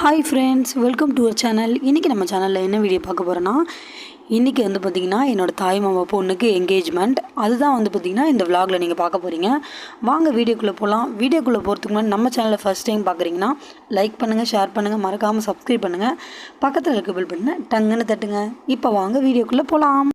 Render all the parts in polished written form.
Hi friends, welcome to our channel. இன்றைக்கி நம்ம சேனலில் என்ன வீடியோ பார்க்க போகிறோன்னா, இன்றைக்கி பார்த்திங்கன்னா என்னோடய தாய் மாமா பொண்ணுக்கு என்கேஜ்மெண்ட். அதுதான் பார்த்திங்கன்னா இந்த விலாகில் நீங்கள் பார்க்க போகிறீங்க. வாங்க வீடியோக்குள்ளே போகலாம். வீடியோக்குள்ளே போகிறதுக்கு முன்னாடி நம்ம சேனலில் ஃபஸ்ட் டைம் பார்க்குறீங்கன்னா லைக் பண்ணுங்கள், ஷேர் பண்ணுங்கள், மறக்காமல் சப்ஸ்கிரைப் பண்ணுங்கள், பக்கத்தில் இருக்க பெல் பட்டனை டங்குன்னு தட்டுங்க. இப்போ வாங்க வீடியோக்குள்ளே போகலாம்.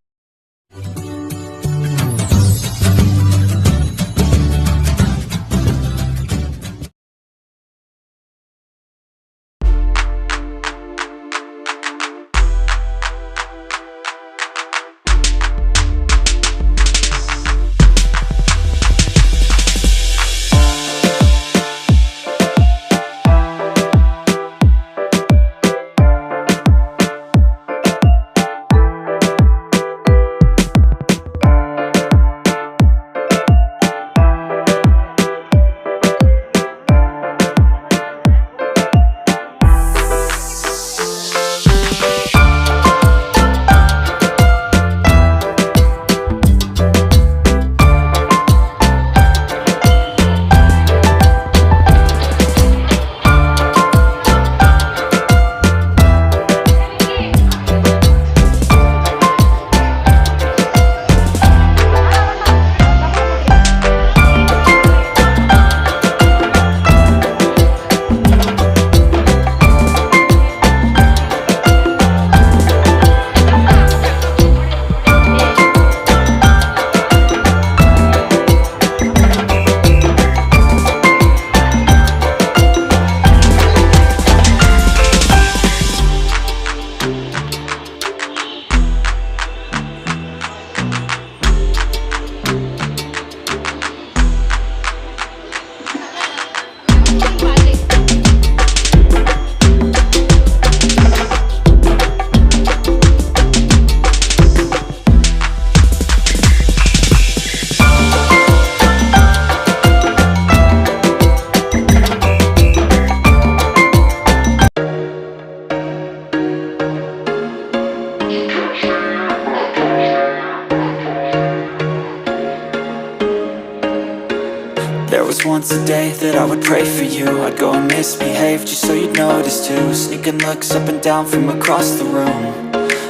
There was once a day that I would pray for you. I'd go and misbehave just so you'd notice too. Sneaking looks up and down from across the room.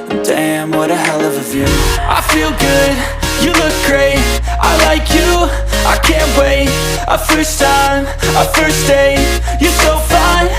And damn, what a hell of a view. I feel good, you look great, I like you, I can't wait. A first time, a first date, you're so fine,